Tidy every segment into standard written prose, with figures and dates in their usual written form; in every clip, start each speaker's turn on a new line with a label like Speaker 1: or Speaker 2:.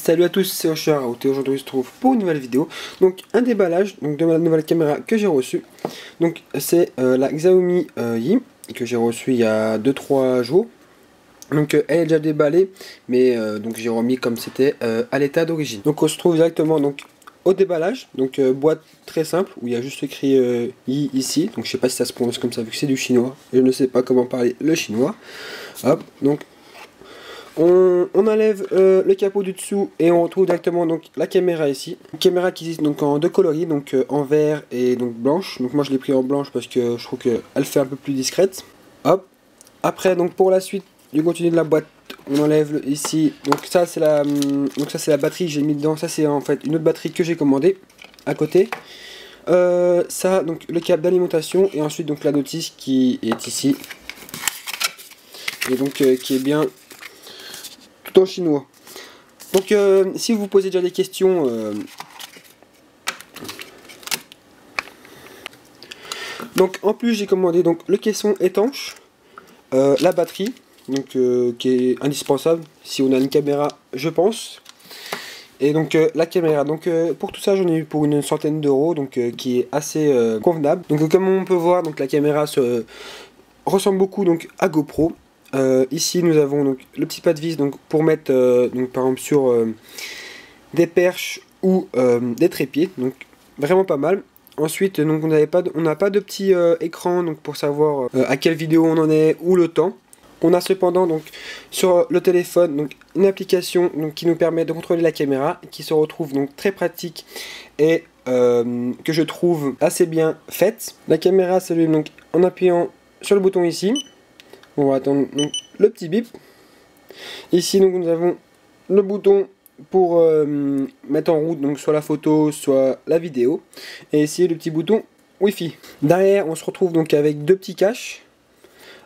Speaker 1: Salut à tous, c'est Oshar et aujourd'hui on se trouve pour une nouvelle vidéo. Donc un déballage donc, de ma nouvelle caméra que j'ai reçue. Donc c'est la Xiaomi Yi que j'ai reçue il y a 2-3 jours. Donc elle est déjà déballée, mais donc j'ai remis comme c'était à l'état d'origine. Donc on se trouve directement donc au déballage, donc boîte très simple où il y a juste écrit Yi ici. Donc je sais pas si ça se prononce comme ça vu que c'est du chinois. Je ne sais pas comment parler le chinois. Hop, donc on enlève le capot du dessous et on retrouve directement donc la caméra ici. Une caméra qui existe donc en deux coloris, donc en vert et donc blanche. Donc moi je l'ai pris en blanche parce que je trouve qu'elle fait un peu plus discrète. Hop. Après donc pour la suite du contenu de la boîte, on enlève ici. Donc ça c'est la batterie que j'ai mis dedans. Ça c'est en fait une autre batterie que j'ai commandée à côté. Ça donc le câble d'alimentation et ensuite donc la notice qui est ici et donc qui est bien en chinois. Donc si vous vous posez déjà des questions, donc en plus j'ai commandé donc le caisson étanche, la batterie donc qui est indispensable si on a une caméra je pense, et donc la caméra. Donc pour tout ça j'en ai eu pour une centaine d'euros, donc qui est assez convenable. Donc comme on peut voir, donc la caméra ressemble beaucoup donc à GoPro. Ici nous avons donc le petit pas de vis donc pour mettre donc par exemple sur des perches ou des trépieds, donc vraiment pas mal. Ensuite donc on n'a pas de petit écran donc pour savoir à quelle vidéo on en est ou le temps. On a cependant donc sur le téléphone donc une application donc qui nous permet de contrôler la caméra, qui se retrouve donc très pratique et que je trouve assez bien faite. La caméra s'allume donc en appuyant sur le bouton ici. On va attendre donc le petit bip. Ici donc nous avons le bouton pour mettre en route donc soit la photo soit la vidéo, et ici le petit bouton Wi-Fi. Derrière on se retrouve donc avec deux petits caches,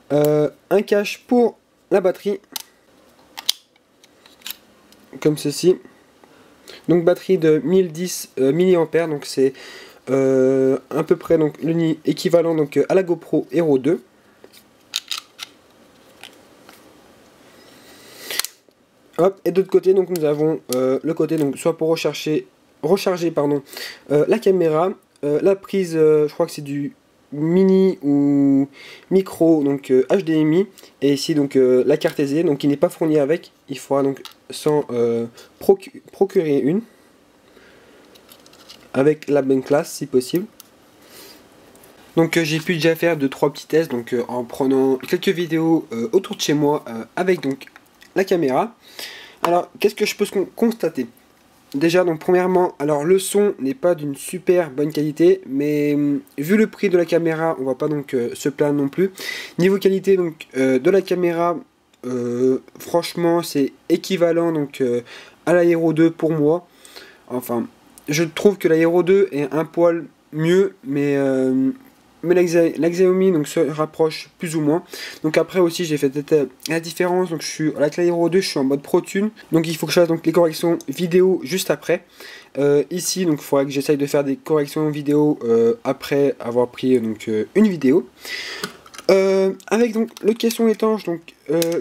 Speaker 1: un cache pour la batterie comme ceci, donc batterie de 1010 mAh, donc c'est à peu près donc équivalent donc à la GoPro Hero 2. Hop, et de l'autre côté donc nous avons le côté donc soit pour recharger la caméra, la prise je crois que c'est du mini ou micro donc HDMI, et ici donc la carte SD donc qui n'est pas fournie avec, il faudra donc s'en procurer une avec la bonne classe si possible. Donc j'ai pu déjà faire 2-3 petits tests donc en prenant quelques vidéos autour de chez moi avec donc la caméra. Alors qu'est-ce que je peux constater? Déjà donc premièrement, alors le son n'est pas d'une super bonne qualité, mais vu le prix de la caméra on va pas donc se plaindre non plus. Niveau qualité donc de la caméra, franchement c'est équivalent donc à la Hero 2 pour moi. Enfin je trouve que la Hero 2 est un poil mieux, mais la Xiaomi donc se rapproche plus ou moins. Donc après aussi j'ai fait la différence, donc je suis avec la Hero 2 je suis en mode Pro Tune, donc il faut que je fasse donc les corrections vidéo juste après. Ici donc il faudrait que j'essaye de faire des corrections vidéo après avoir pris donc une vidéo. Avec donc le caisson étanche, donc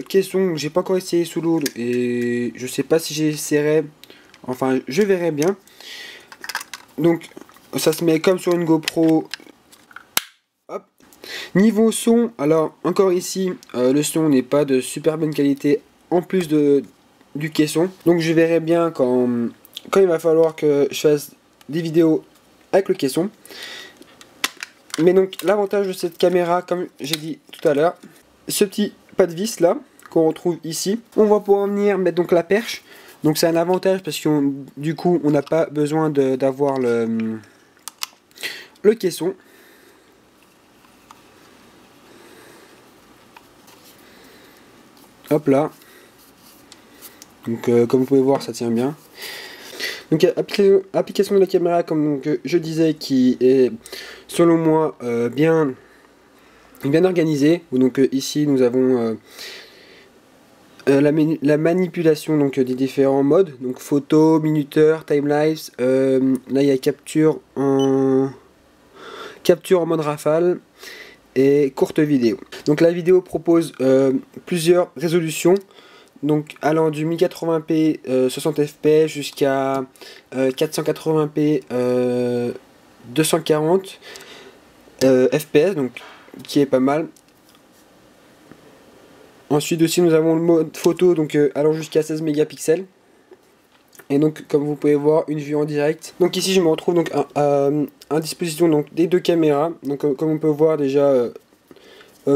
Speaker 1: caisson j'ai pas encore essayé sous l'eau et je sais pas si j'essaierai, enfin je verrai bien. Donc ça se met comme sur une GoPro. Hop. Niveau son, alors encore ici le son n'est pas de super bonne qualité en plus du caisson, donc je verrai bien quand il va falloir que je fasse des vidéos avec le caisson. Mais donc l'avantage de cette caméra, comme j'ai dit tout à l'heure, ce petit pas de vis là qu'on retrouve ici, on va pouvoir venir mettre donc la perche. Donc c'est un avantage parce que du coup on n'a pas besoin d'avoir le caisson. Hop là. Donc comme vous pouvez voir ça tient bien. Donc application de la caméra comme donc, je disais, qui est selon moi bien organisée. Donc ici nous avons la manipulation donc des différents modes, donc photo, minuteur, timelapse. Là il y a capture en mode rafale et courte vidéo. Donc la vidéo propose plusieurs résolutions, donc allant du 1080p 60 fps jusqu'à 480p 240 fps, donc qui est pas mal. Ensuite aussi nous avons le mode photo, donc allant jusqu'à 16 mégapixels. Et donc comme vous pouvez voir, une vue en direct. Donc ici je me retrouve donc à disposition donc des deux caméras. Donc comme on peut voir déjà,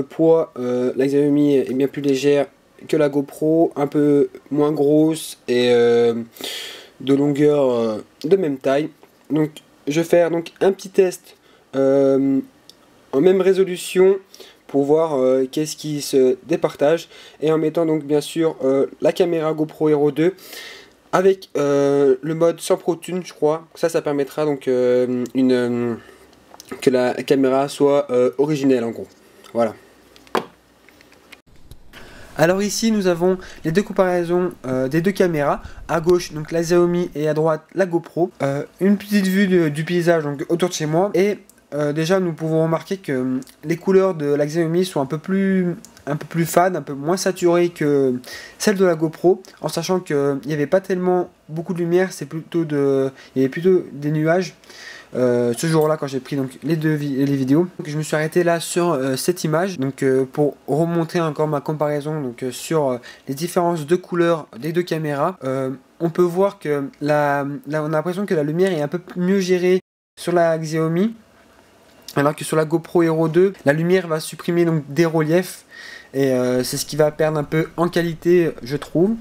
Speaker 1: poids, la Xiaomi est bien plus légère que la GoPro, un peu moins grosse et de longueur de même taille. Donc je vais faire donc un petit test en même résolution pour voir qu'est-ce qui se départage, et en mettant donc bien sûr la caméra GoPro Hero 2 avec le mode sans ProTune, je crois. Ça permettra donc que la caméra soit originelle en gros. Voilà. Alors ici nous avons les deux comparaisons des deux caméras. À gauche donc la Xiaomi et à droite la GoPro. Une petite vue du paysage donc autour de chez moi. Et déjà nous pouvons remarquer que les couleurs de la Xiaomi sont un peu plus fades, un peu moins saturées que celles de la GoPro, en sachant qu'il n'y avait pas tellement beaucoup de lumière, il y avait plutôt des nuages. Ce jour-là quand j'ai pris donc les vidéos. Donc, je me suis arrêté là sur cette image donc pour remonter encore ma comparaison donc sur les différences de couleurs des deux caméras. On peut voir que on a l'impression que la lumière est un peu mieux gérée sur la Xiaomi, alors que sur la GoPro Hero 2 la lumière va supprimer donc des reliefs, et c'est ce qui va perdre un peu en qualité, je trouve.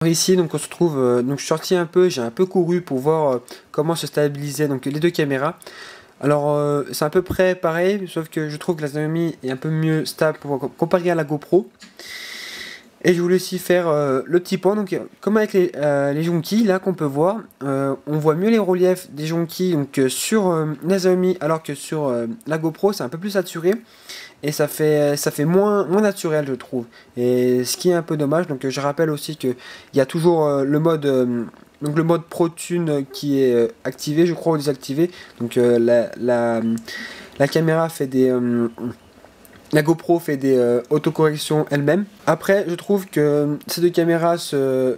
Speaker 1: Ici donc on se trouve, donc je suis sorti un peu, j'ai un peu couru pour voir comment se stabilisaient donc les deux caméras. Alors c'est à peu près pareil, sauf que je trouve que la Xiaomi est un peu mieux stable comparé à la GoPro. Et je voulais aussi faire le petit point, donc comme avec les jonquilles là qu'on peut voir, on voit mieux les reliefs des jonquilles donc sur la Xiaomi, alors que sur la GoPro c'est un peu plus saturé. Et ça fait moins naturel, je trouve. Et ce qui est un peu dommage. Donc je rappelle aussi qu'il y a toujours le mode ProTune qui est activé, je crois, ou désactivé. Donc la caméra fait la GoPro fait des autocorrections elle-même. Après, je trouve que ces deux caméras,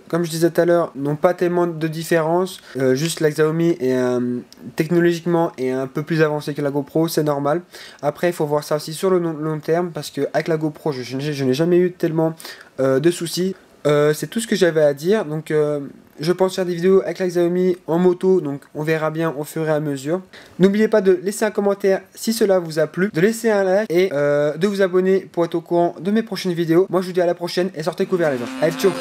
Speaker 1: comme je disais tout à l'heure, n'ont pas tellement de différence. Juste la Xiaomi est technologiquement est un peu plus avancée que la GoPro, c'est normal. Après, il faut voir ça aussi sur le long terme, parce qu'avec la GoPro, je n'ai jamais eu tellement de soucis. C'est tout ce que j'avais à dire. Donc je pense faire des vidéos avec la Xiaomi en moto, donc on verra bien au fur et à mesure. N'oubliez pas de laisser un commentaire si cela vous a plu, de laisser un like et de vous abonner pour être au courant de mes prochaines vidéos. Moi je vous dis à la prochaine et sortez couverts les gens. Allez, ciao.